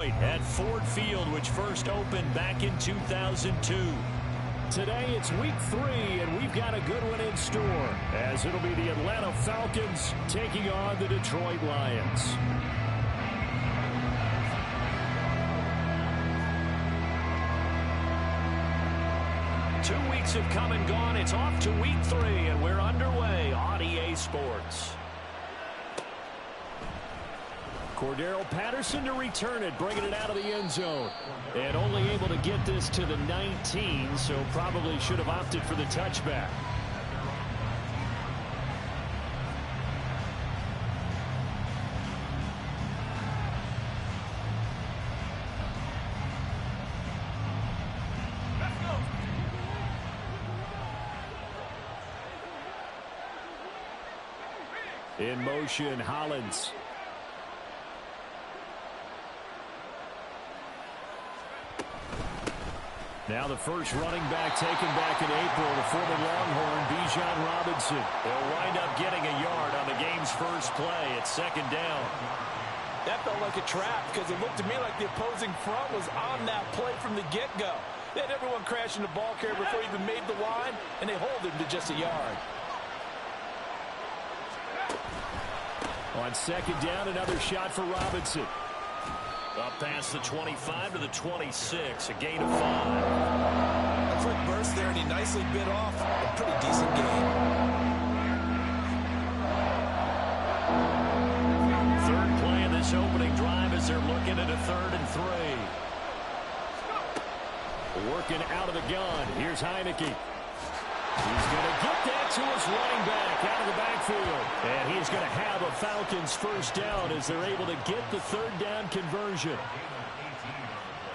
At Ford Field, which first opened back in 2002. Today it's week 3, and we've got a good one in store, as it'll be the Atlanta Falcons taking on the Detroit Lions. Two weeks have come and gone. It's off to week 3, and we're underway on EA Sports. Cordero Patterson to return it, bringing it out of the end zone. And only able to get this to the 19, so probably should have opted for the touchback. In motion, Hollins. Now the first running back taken back in April, the former Longhorn, Bijan Robinson. He'll wind up getting a yard on the game's first play. It's second down. That felt like a trap because it looked to me like the opposing front was on that play from the get-go. They had everyone crashing the ball carrier before he even made the line, and they hold him to just a yard. On second down, another shot for Robinson. Up past the 25 to the 26, a gain of 5. A quick burst there, and he nicely bit off a pretty decent game. Third play of this opening drive as they're looking at a 3rd and 3. Working out of the gun. Here's Heineke. He's going to get that to his running back out of the backfield. And he's going to have a Falcons first down as they're able to get the 3rd down conversion.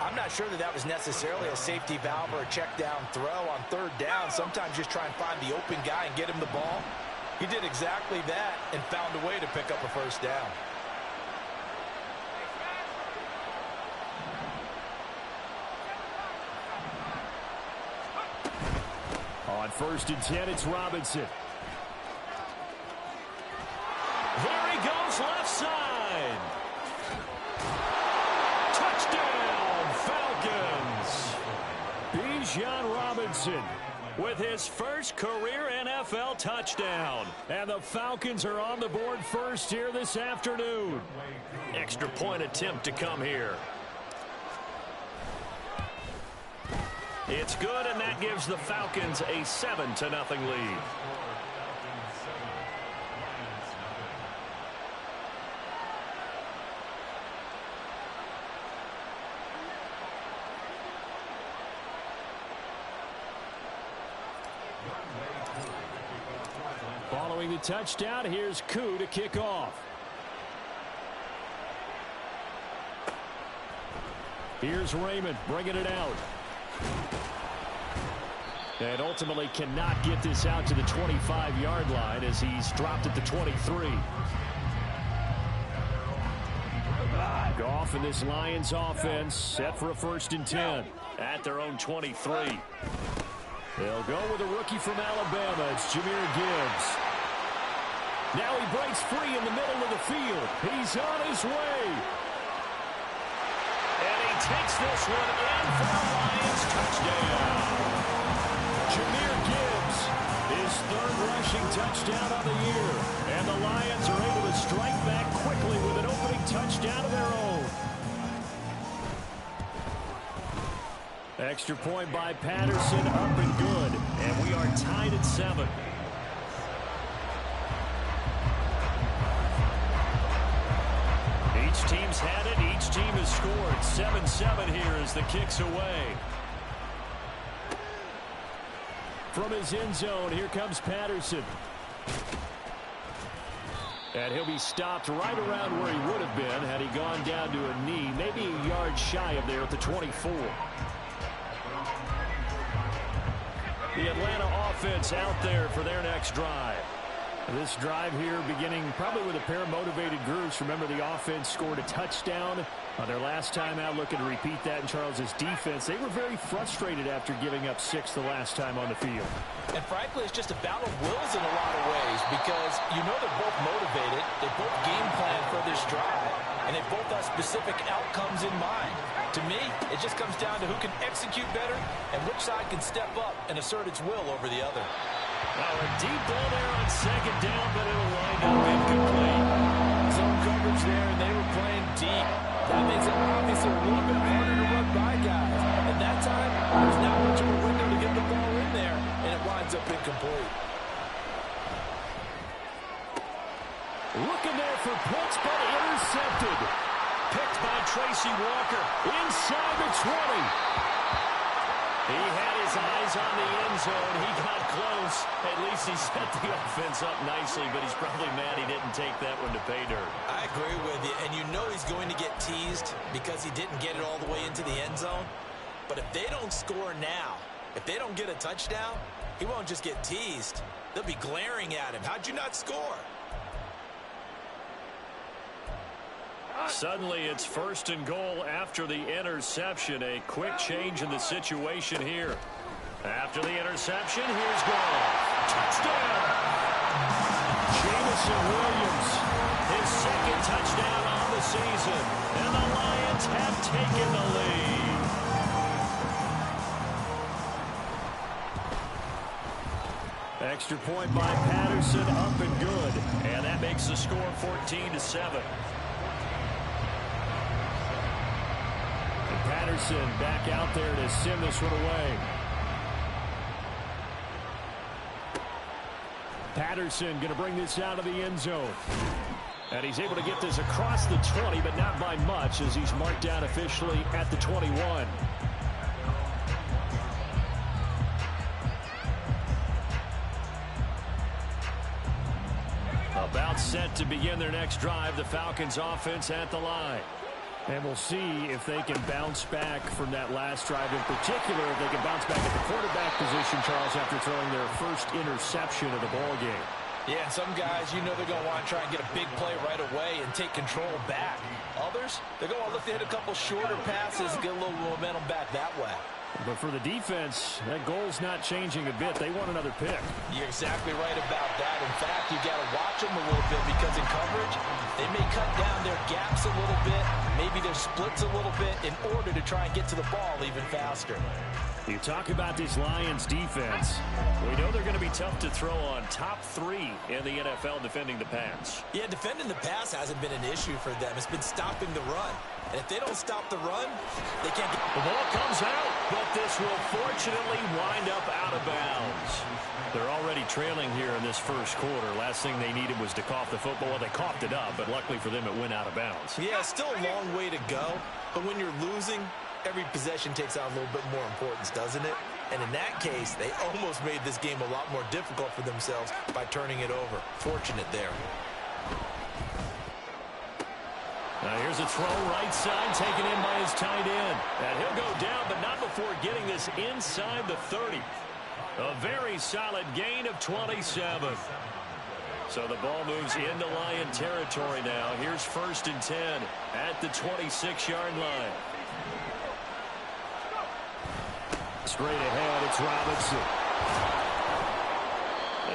I'm not sure that was necessarily a safety valve or a check down throw on 3rd down. Sometimes just try and find the open guy and get him the ball. He did exactly that and found a way to pick up a first down. On 1st and 10, it's Robinson. There he goes, left side. Touchdown, Falcons. Bijan Robinson with his first career NFL touchdown. And the Falcons are on the board first here this afternoon. Extra point attempt to come here. It's good, and that gives the Falcons a 7-0 lead. Following the touchdown, here's Koo to kick off. Here's Raymond bringing it out. And ultimately cannot get this out to the 25-yard line as he's dropped at the 23. Goff and this Lions offense set for a 1st and 10 at their own 23. They'll go with a rookie from Alabama. It's Jahmyr Gibbs. Now he breaks free in the middle of the field. He's on his way. And he takes this one in for the Lions touchdown. Jahmyr Gibbs, his 3rd rushing touchdown on the year. And the Lions are able to strike back quickly with an opening touchdown of their own. Extra point by Patterson, up and good. And we are tied at 7. Each team's had it. Each team has scored. 7-7 here as the kick's away. From his end zone, here comes Patterson. And he'll be stopped right around where he would have been had he gone down to a knee, maybe a yard shy of there at the 24. The Atlanta offense out there for their next drive. This drive here beginning probably with a pair of motivated groups. Remember, the offense scored a touchdown on their last time out, looking to repeat that in Charles's defense. They were very frustrated after giving up 6 the last time on the field. And frankly, it's just a battle of wills in a lot of ways because you know they're both motivated. They both game plan for this drive. and they both have specific outcomes in mind. To me, it just comes down to who can execute better and which side can step up and assert its will over the other. Now a deep ball there on second down, but it'll wind up incomplete. Zone coverage there, and they were playing deep. That makes it obviously a little bit harder to run by guys. At that time, there's not much of a window to get the ball in there, and it winds up incomplete. Looking there for Pitts, but intercepted. Picked by Tracy Walker inside the 20. He had his eyes on the end zone. He got close. At least he set the offense up nicely, but he's probably mad he didn't take that one to pay dirt. I agree with you, and you know he's going to get teased because he didn't get it all the way into the end zone. But if they don't score now, if they don't get a touchdown, he won't just get teased. They'll be glaring at him. How'd you not score? Suddenly, it's 1st and goal after the interception. A quick change in the situation here. After the interception, here's goal. Touchdown! Jameson Williams, his second touchdown on the season. And the Lions have taken the lead. Extra point by Patterson, up and good. And that makes the score 14-7. Patterson back out there to send this one away. Patterson going to bring this out of the end zone. And he's able to get this across the 20, but not by much as he's marked down officially at the 21. About set to begin their next drive, the Falcons offense at the line. And we'll see if they can bounce back from that last drive. In particular, if they can bounce back at the quarterback position, Charles, after throwing their first interception of the ball game. Yeah, and some guys, you know they're going to want to try and get a big play right away and take control back. Others, they're going to look to hit a couple shorter passes and get a little momentum back that way. But for the defense, that goal's not changing a bit. They want another pick. You're exactly right about that. In fact, you got to watch them a little bit because in coverage, they may cut down their gaps a little bit, maybe their splits a little bit in order to try and get to the ball even faster. You talk about this Lions defense. We know they're going to be tough to throw on. Top 3 in the NFL defending the pass. Yeah, defending the pass hasn't been an issue for them. It's been stopping the run. And if they don't stop the run, they can't get... The ball comes out, but this will fortunately wind up out of bounds. They're already trailing here in this first quarter. Last thing they needed was to cough the football. Well, they coughed it up, but luckily for them, it went out of bounds. Yeah, still a long way to go. But when you're losing, every possession takes on a little bit more importance, doesn't it? And in that case, they almost made this game a lot more difficult for themselves by turning it over. Fortunate there. Now here's a throw right side taken in by his tight end. And he'll go down, but not before getting this inside the 30. A very solid gain of 27. So the ball moves into Lion territory now. Here's 1st and 10 at the 26-yard line. Straight ahead, it's Robinson.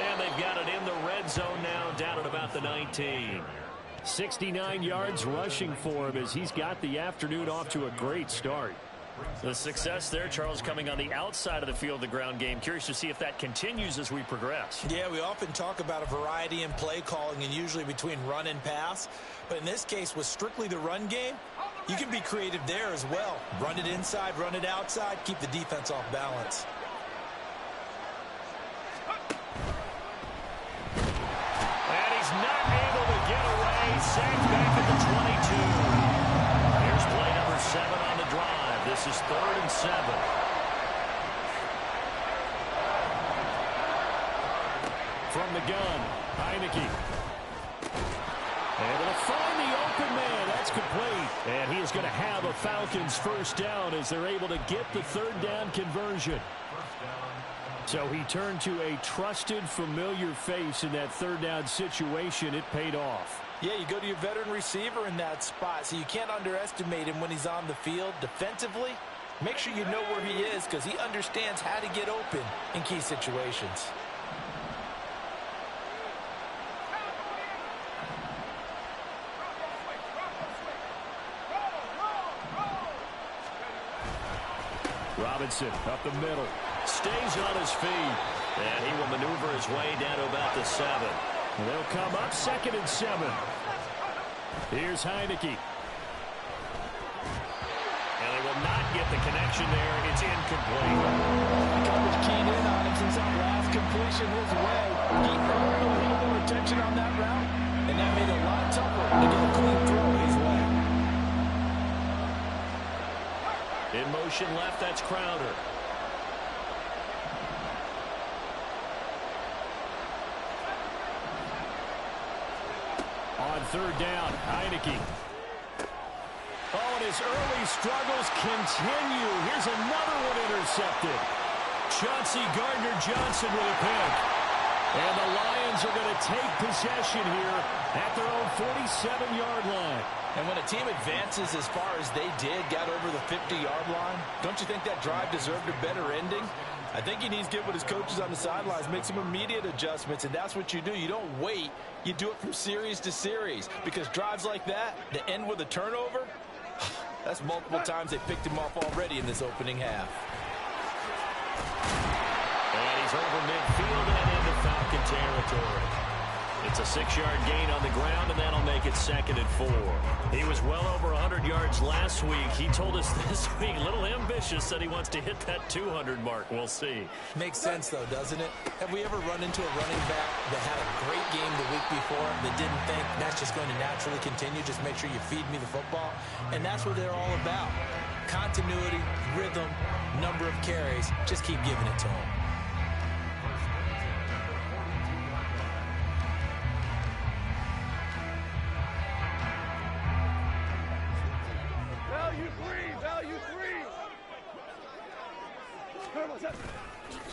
And they've got it in the red zone now, down at about the 19. 69 yards rushing for him as he's got the afternoon off to a great start. The success there, Charles, coming on the outside of the field, the ground game. Curious to see if that continues as we progress. Yeah, we often talk about a variety in play calling and usually between run and pass. But in this case, with strictly the run game, you can be creative there as well. Run it inside, run it outside, keep the defense off balance. And he's not able to get away. Sacked back at the 22. Here's play number 7 on the drive. This is 3rd and 7. From the gun, Heineke. Able to find the open man. That's complete. And he is going to have a Falcons first down as they're able to get the 3rd down conversion. So he turned to a trusted, familiar face in that 3rd down situation. It paid off. Yeah, you go to your veteran receiver in that spot, so you can't underestimate him when he's on the field defensively. Make sure you know where he is because he understands how to get open in key situations. Robinson up the middle. Stays on his feet. And he will maneuver his way down to about the 7. They'll come up 2nd and 7. Here's Heineke. And they will not get the connection there. It's incomplete. Coverage keyed in on him since that last completion his way. He earned a little more attention on that route, and that made it a lot tougher to get a clean throw his way. In motion left, that's Crowder. On 3rd down, Heineke. Oh, and his early struggles continue. Here's another one intercepted. Chauncey Gardner-Johnson with a pick. And the Lions are going to take possession here at their own 47-yard line. And when a team advances as far as they did, got over the 50-yard line, don't you think that drive deserved a better ending? I think he needs to get with his coaches on the sidelines, make some immediate adjustments, and that's what you do. You don't wait. You do it from series to series, because drives like that, that end with a turnover, that's multiple times they picked him off already in this opening half. And he's over midfield and into Falcon territory. It's a 6-yard gain on the ground, and that'll make it 2nd and 4. He was well over 100 yards last week. He told us this week, a little ambitious, that he wants to hit that 200 mark. We'll see. Makes sense, though, doesn't it? Have we ever run into a running back that had a great game the week before that didn't think that's just going to naturally continue, just make sure you feed me the football? And that's what they're all about. Continuity, rhythm, number of carries. Just keep giving it to them.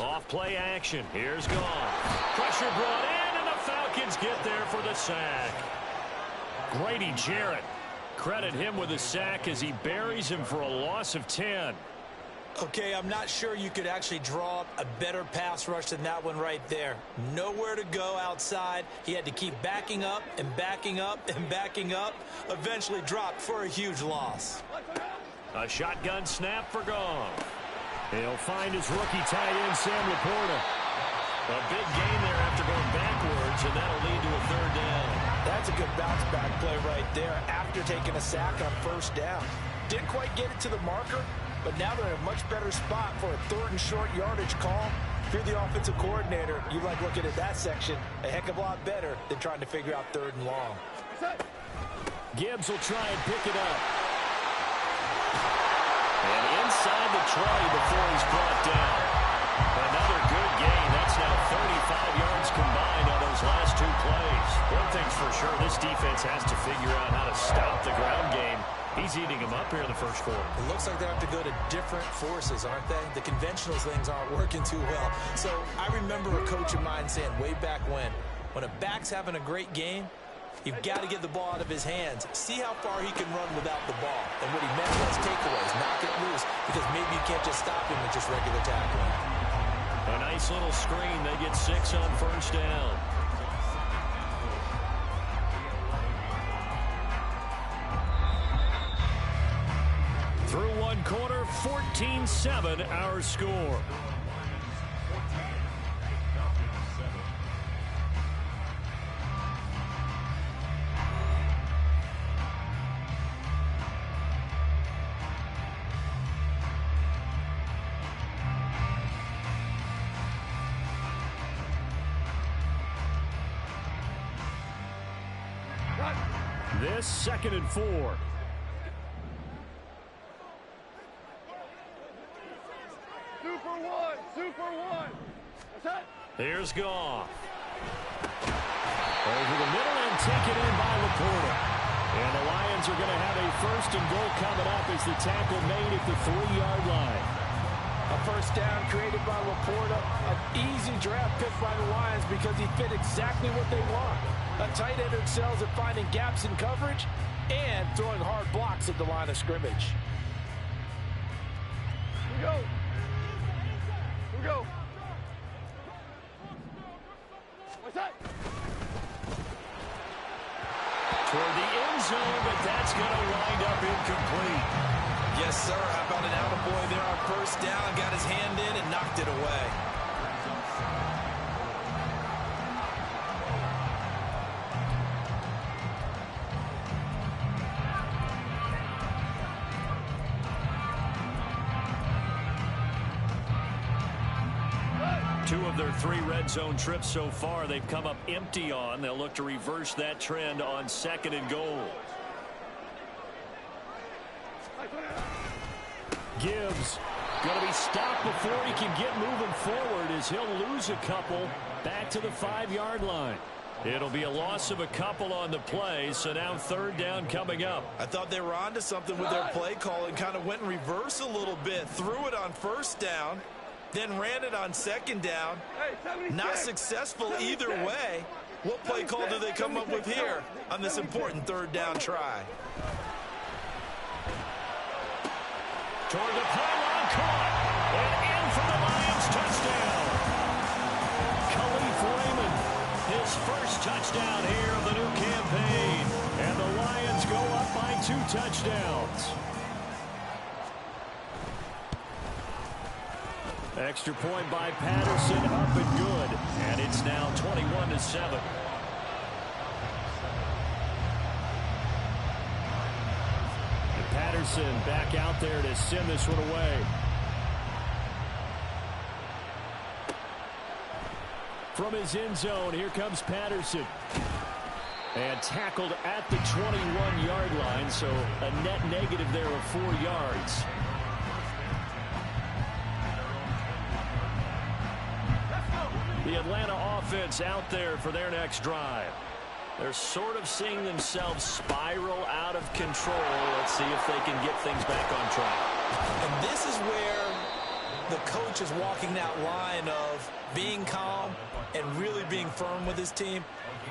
Off play action. Here's gone. Pressure brought in, and the Falcons get there for the sack. Grady Jarrett. Credit him with a sack as he buries him for a loss of 10. Okay, I'm not sure you could actually draw up a better pass rush than that one right there. Nowhere to go outside. He had to keep backing up and backing up and backing up. Eventually dropped for a huge loss. A shotgun snap for Gong. He'll find his rookie tight end, Sam Laporta. A big gain there after going backwards, and that'll lead to a 3rd down. That's a good bounce-back play right there after taking a sack on 1st down. Didn't quite get it to the marker, but now they're in a much better spot for a 3rd and short yardage call. If you're the offensive coordinator, you like looking at that section a heck of a lot better than trying to figure out 3rd and long. Gibbs will try and pick it up. And inside the 20 before he's brought down. Another good gain. That's now 35 yards combined on those last 2 plays. One thing's for sure, this defense has to figure out how to stop the ground game. He's eating them up here in the 1st quarter. It looks like they have to go to different forces, aren't they? The conventional things aren't working too well. So I remember a coach of mine saying way back when a back's having a great game, you've got to get the ball out of his hands. See how far he can run without the ball. And what he meant was takeaways, knock it loose, because maybe you can't just stop him with just regular tackling. A nice little screen. They get 6 on 1st down. Through 1 quarter, 14-7 our score. This 2nd and 4. Super one. Here's Goff. Over the middle and taken in by Laporta. And the Lions are going to have a 1st and goal coming up as the tackle made at the 3-yard line. A 1st down created by Laporta. An easy draft pick by the Lions because he fit exactly what they want. A tight end excels at finding gaps in coverage and throwing hard blocks at the line of scrimmage. Here we go. Here we go. What's that? Toward the end zone, but that's going to wind up incomplete. Yes, sir. How about an attaboy there on first down? Got his hand in and knocked it away. Two of their 3 red zone trips so far they've come up empty on. They'll look to reverse that trend on 2nd and goal. Gibbs going to be stopped before he can get moving forward as he'll lose a couple back to the 5-yard line. It'll be a loss of a couple on the play, so now 3rd down coming up. I thought they were onto something with their play call and kind of went in reverse a little bit. Threw it on first down, then ran it on 2nd down. Not successful either way. What play call do they come up with here on this important 3rd down try? Toward the pylon, caught, and in for the Lions touchdown. Khalif Raymond, his first touchdown here of the new campaign. And the Lions go up by 2 touchdowns. Extra point by Patterson, up and good. And it's now 21-7. Patterson back out there to send this one away. From his end zone, here comes Patterson. And tackled at the 21-yard line, so a net negative there of 4 yards. The Atlanta offense out there for their next drive. They're sort of seeing themselves spiral out of control. Let's see if they can get things back on track. And this is where the coach is walking that line of being calm and really being firm with his team.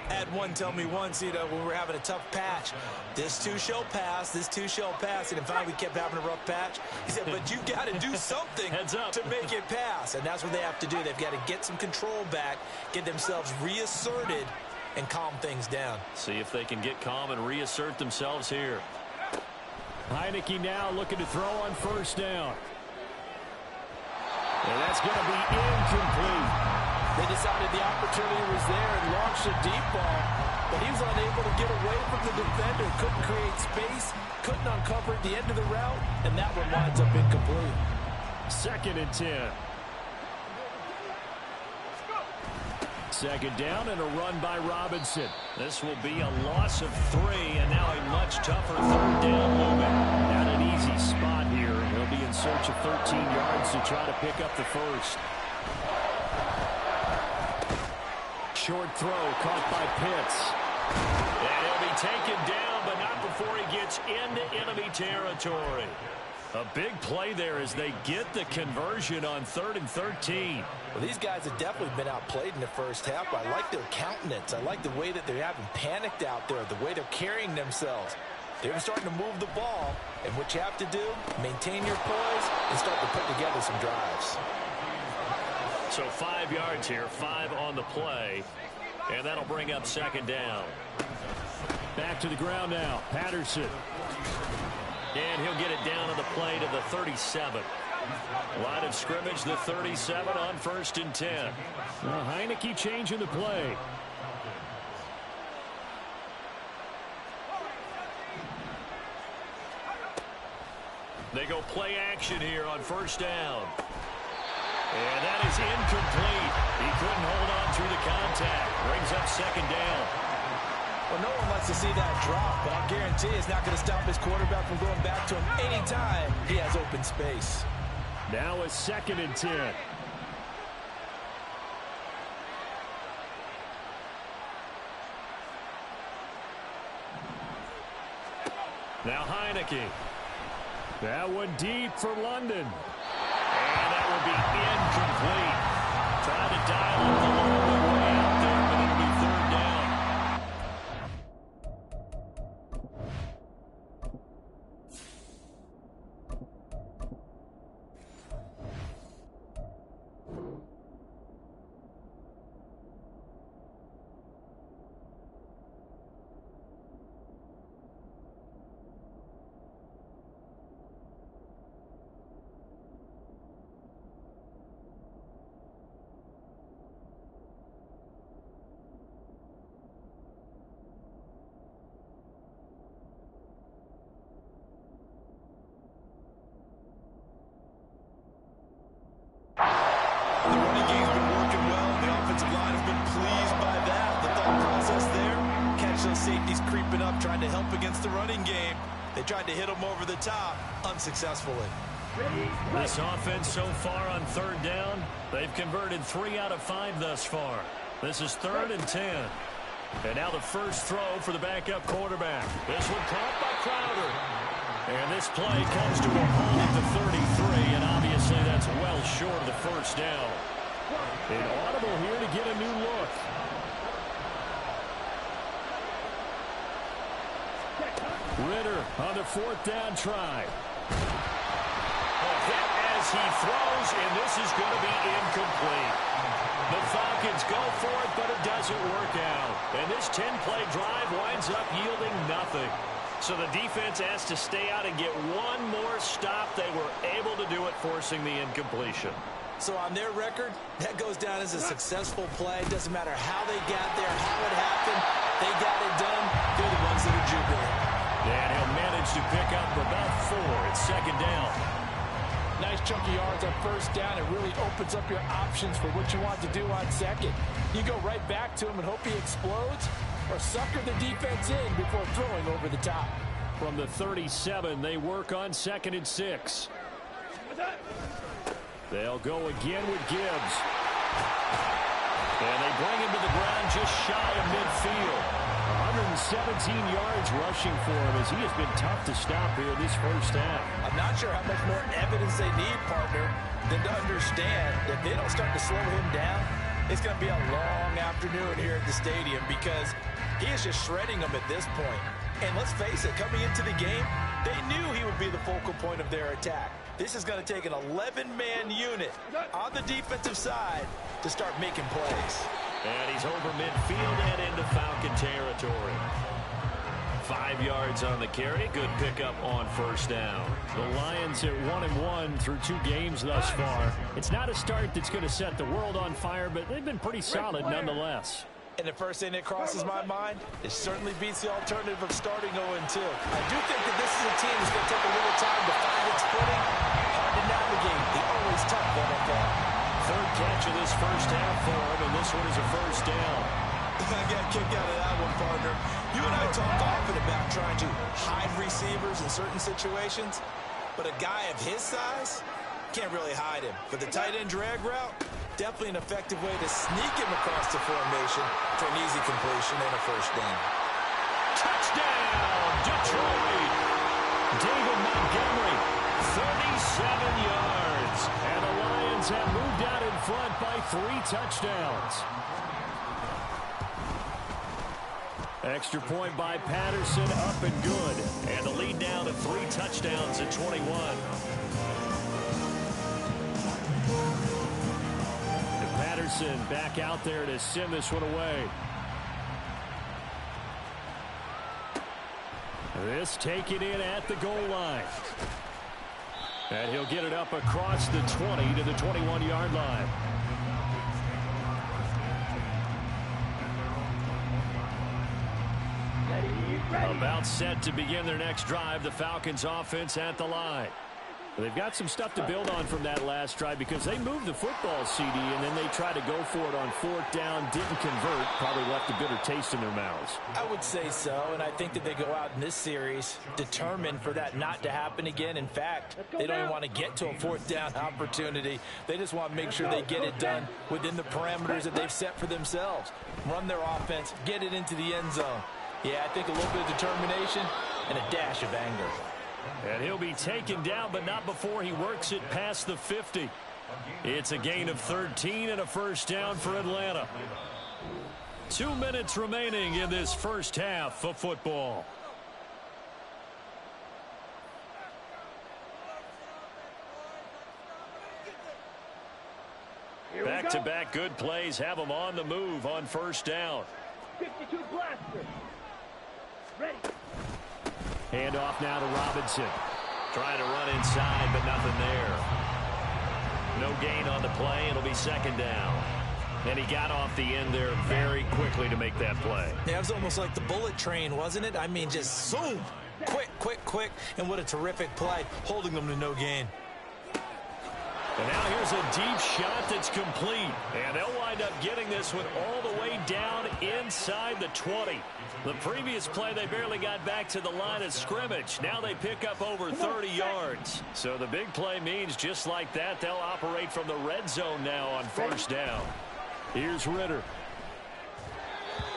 Had one tell me once, when we were having a tough patch, this too shall pass, this too shall pass. And in fact, we kept having a rough patch. He said, but you got to do something to make it pass. And that's what they have to do. They've got to get some control back, get themselves reasserted, and calm things down. See if they can get calm and reassert themselves here. Heineke now looking to throw on first down. And that's going to be incomplete. They decided the opportunity was there and launched a deep ball, but he was unable to get away from the defender. Couldn't create space, couldn't uncover at the end of the route, and that one winds up incomplete. 2nd and 10. 2nd down and a run by Robinson. This will be a loss of 3, and now a much tougher 3rd down movement. Not an easy spot here. He'll be in search of 13 yards to try to pick up the first. Short throw caught by Pitts. And he'll be taken down, but not before he gets into enemy territory. A big play there as they get the conversion on 3rd and 13. Well, these guys have definitely been outplayed in the first half. I like their countenance. I like the way that they haven't panicked out there, the way they're carrying themselves. They're starting to move the ball, and what you have to do, maintain your poise and start to put together some drives. So 5 yards here, 5 on the play, and that'll bring up 2nd down. Back to the ground now, Patterson. And he'll get it down on the play to the 37. Line of scrimmage, the 37 on 1st and 10. Well, Heineke changing the play. They go play action here on 1st down. And that is incomplete. He couldn't hold on through the contact. Brings up 2nd down. Well, no one wants to see that drop, but I guarantee it's not going to stop his quarterback from going back to him anytime he has open space. Now a 2nd and 10. Now Heineke. That one deep for London. And that will be incomplete. Trying to dial up the long way out there, but it'll be 3rd down. creeping up, trying to help against the running game. They tried to hit him over the top, unsuccessfully. This offense so far on third down, they've converted 3 out of 5 thus far. This is 3rd and 10. And now the first throw for the backup quarterback. This one caught by Crowder. And this play comes to a hold at the 33, and obviously that's well short of the first down. An audible here to get a new look. Ritter on the 4th down try. A hit as he throws, and this is going to be incomplete. The Falcons go for it, but it doesn't work out. And this 10-play drive winds up yielding nothing. So the defense has to stay out and get one more stop. They were able to do it, forcing the incompletion. So on their record, that goes down as a successful play. Doesn't matter how they got there, how it happened. They got it done. They're the ones that are jubilant. And he'll manage to pick up about 4. It's 2nd down. Nice chunky yards on 1st down. It really opens up your options for what you want to do on 2nd. You go right back to him and hope he explodes, or sucker the defense in before throwing over the top. From the 37, they work on 2nd and 6. They'll go again with Gibbs. And they bring him to the ground just shy of midfield. 117 yards rushing for him as he has been tough to stop here this first half. I'm not sure how much more evidence they need, partner, than to understand that they don't start to slow him down. It's going to be a long afternoon here at the stadium because he is just shredding them at this point. And let's face it, coming into the game, they knew he would be the focal point of their attack. This is going to take an 11-man unit on the defensive side to start making plays. And he's over midfield and into Falcon territory. 5 yards on the carry. Good pickup on 1st down. The Lions at 1-1 through 2 games thus far. It's not a start that's going to set the world on fire, but they've been pretty solid nonetheless. And the first thing that crosses my mind, it certainly beats the alternative of starting 0-2. I do think that this is a team that's going to take a little time to find its footing. Hard to navigate the always tough NFL. 3rd catch of this first half for him, and this one is a 1st down. I got a kick out of that one, partner. You and I talk often about trying to hide receivers in certain situations, but a guy of his size can't really hide him. But the tight end drag route, definitely an effective way to sneak him across the formation for an easy completion and a 1st down. Touchdown, Detroit! David Montgomery, 37 yards. And the Lions have moved out in front by 3 touchdowns. Extra point by Patterson, up and good. And the lead down to 3 touchdowns at 21. And Patterson back out there to send this one away. This taken in at the goal line. And he'll get it up across the 20 to the 21-yard line. About set to begin their next drive, the Falcons offense at the line. They've got some stuff to build on from that last drive because they moved the football, CD, and then they tried to go for it on 4th down, didn't convert, probably left a bitter taste in their mouths. I would say so, and I think that they go out in this series determined for that not to happen again. In fact, they don't even want to get to a 4th down opportunity. They just want to make sure they get it done within the parameters that they've set for themselves. Run their offense, get it into the end zone. Yeah, I think a little bit of determination and a dash of anger. And he'll be taken down, but not before he works it past the 50. It's a gain of 13 and a 1st down for Atlanta. 2 minutes remaining in this first half of football. Back-to-back good plays have them on the move on 1st down. 52 blaster. Ready. Handoff now to Robinson. Trying to run inside, but nothing there. No gain on the play. It'll be 2nd down. And he got off the end there very quickly to make that play. Yeah, it was almost like the bullet train, wasn't it? I mean, just zoom. Quick. And what a terrific play, holding them to no gain. And now here's a deep shot that's complete. And they'll wind up getting this one all the way down inside the 20. The previous play, they barely got back to the line of scrimmage. Now they pick up over 30 yards. So the big play means just like that, they'll operate from the red zone now on first down. Here's Ritter.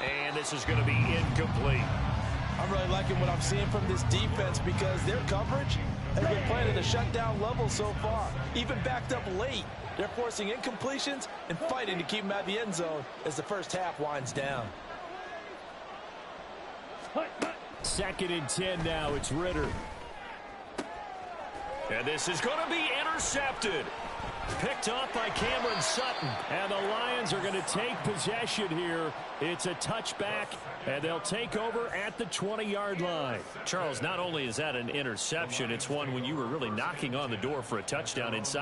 And this is going to be incomplete. I'm really liking what I'm seeing from this defense because their coverage has been playing at a shutdown level so far. Even backed up late, they're forcing incompletions and fighting to keep them out of the end zone as the first half winds down. 2nd and 10 now. It's Ritter. And this is going to be intercepted. Picked off by Cameron Sutton. And the Lions are going to take possession here. It's a touchback, and they'll take over at the 20-yard line. Charles, not only is that an interception, it's one when you were really knocking on the door for a touchdown inside